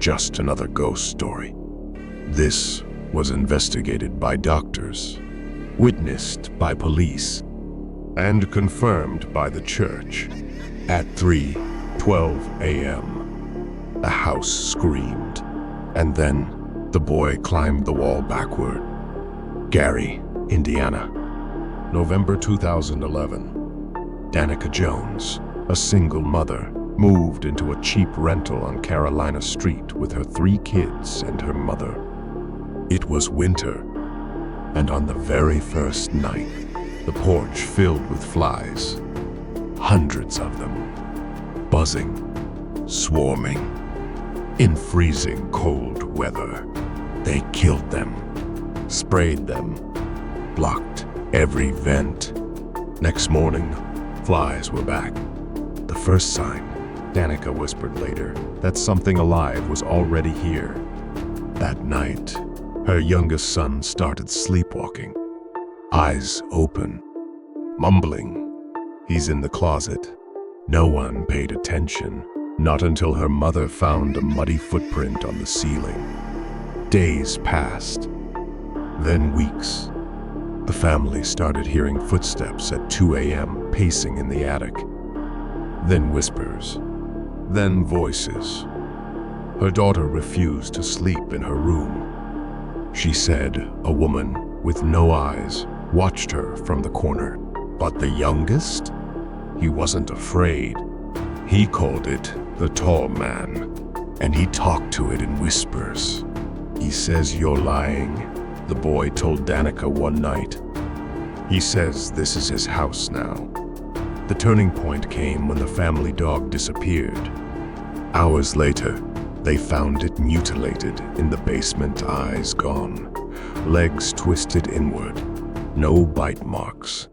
just another ghost story. This was investigated by doctors, witnessed by police, and confirmed by the church. At 3:12 a.m., the house screamed, and then the boy climbed the wall backward. Gary, Indiana. November 2011. Danika Jones, a single mother, moved into a cheap rental on Carolina Street with her 3 kids and her mother. It was winter, and on the very first night, the porch filled with flies, hundreds of them, buzzing, swarming. In freezing cold weather, they killed them, sprayed them, blocked every vent. Next morning, flies were back. The first sign, Danika whispered later, that something alive was already here. That night, her youngest son started sleepwalking, eyes open, mumbling. He's in the closet. No one paid attention, not until her mother found a muddy footprint on the ceiling. Days passed, then weeks. The family started hearing footsteps at 2 a.m. pacing in the attic. Then whispers, then voices. Her daughter refused to sleep in her room. She said a woman with no eyes watched her from the corner. But the youngest? He wasn't afraid. He called it the tall man, and he talked to it in whispers. He says you're lying, the boy told Danika one night. He says this is his house now. The turning point came when the family dog disappeared. Hours later, they found it mutilated in the basement, eyes gone, legs twisted inward, no bite marks,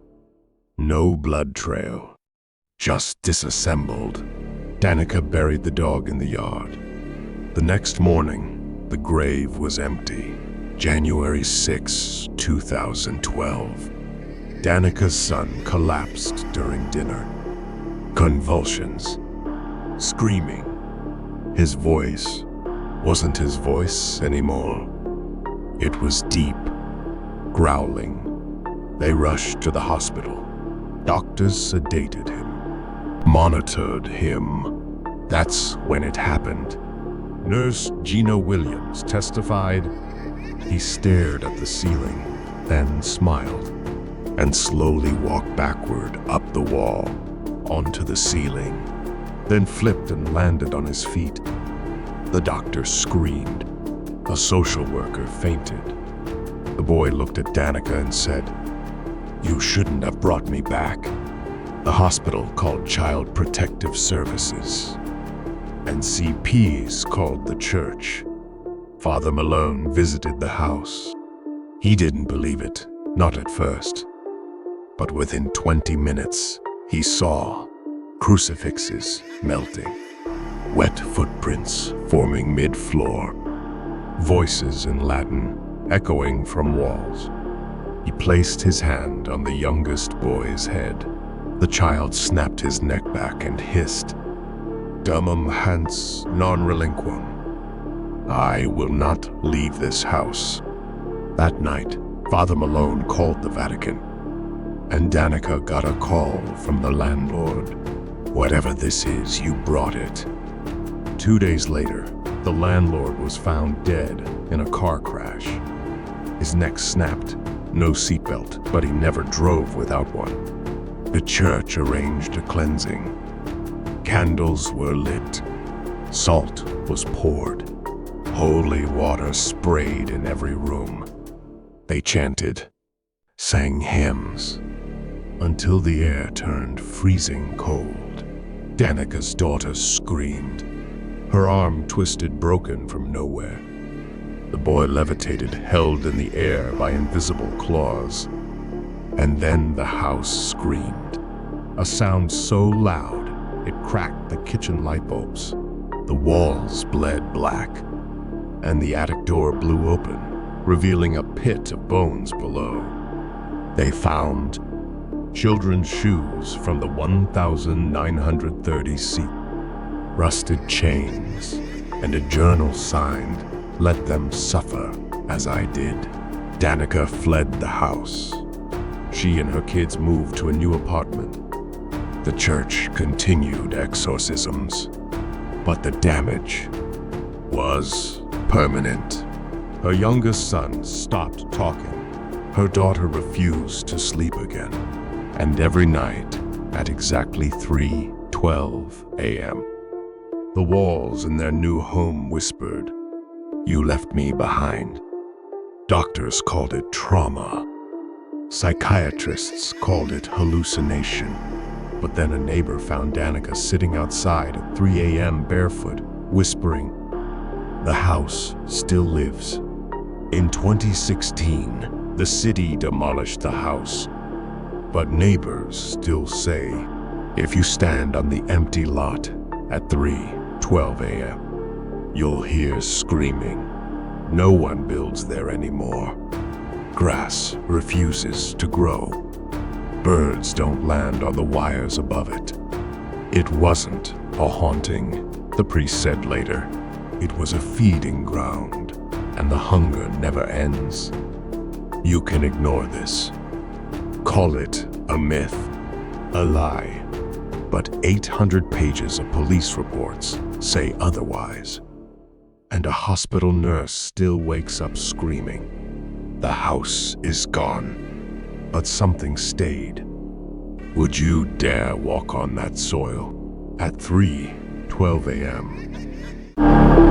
no blood trail, just disassembled. Danika buried the dog in the yard. The next morning, the grave was empty. January 6, 2012. Danika's son collapsed during dinner. Convulsions. Screaming. His voice wasn't his voice anymore. It was deep, growling. They rushed to the hospital. Doctors sedated him, monitored him. That's when it happened. Nurse Gina Williams testified. He stared at the ceiling, then smiled, and slowly walked backward up the wall, onto the ceiling, then flipped and landed on his feet. The doctor screamed. A social worker fainted. The boy looked at Danika and said, "You shouldn't have brought me back." The hospital called Child Protective Services, and CPs called the church. Father Malone visited the house. He didn't believe it, not at first. But within 20 minutes, he saw crucifixes melting, wet footprints forming mid-floor, voices in Latin echoing from walls. He placed his hand on the youngest boy's head. The child snapped his neck back and hissed, "Dummum hans non relinquum. I will not leave this house." That night, Father Malone called the Vatican, and Danika got a call from the landlord. "Whatever this is, you brought it." 2 days later, the landlord was found dead in a car crash. His neck snapped, no seatbelt, but he never drove without one. The church arranged a cleansing. Candles were lit. Salt was poured. Holy water sprayed in every room. They chanted, sang hymns, until the air turned freezing cold. Danika's daughter screamed. Her arm twisted broken from nowhere. The boy levitated, held in the air by invisible claws. And then the house screamed. A sound so loud, it cracked the kitchen light bulbs. The walls bled black, and the attic door blew open, revealing a pit of bones below. They found children's shoes from the 1930 seat, rusted chains, and a journal signed, "Let them suffer as I did." Danika fled the house. She and her kids moved to a new apartment. The church continued exorcisms, but the damage was permanent. Her youngest son stopped talking. Her daughter refused to sleep again. And every night, at exactly 3:12 a.m., the walls in their new home whispered, "You left me behind." Doctors called it trauma. Psychiatrists called it hallucination. But then a neighbor found Danika sitting outside at 3 a.m. barefoot, whispering, "The house still lives." In 2016, the city demolished the house. But neighbors still say, if you stand on the empty lot at 3:12 a.m., you'll hear screaming. No one builds there anymore. Grass refuses to grow. Birds don't land on the wires above it. It wasn't a haunting, the priest said later. It was a feeding ground, and the hunger never ends. You can ignore this. Call it a myth, a lie. But 800 pages of police reports say otherwise. And a hospital nurse still wakes up screaming. The house is gone, but something stayed. Would you dare walk on that soil at 3:12 a.m.?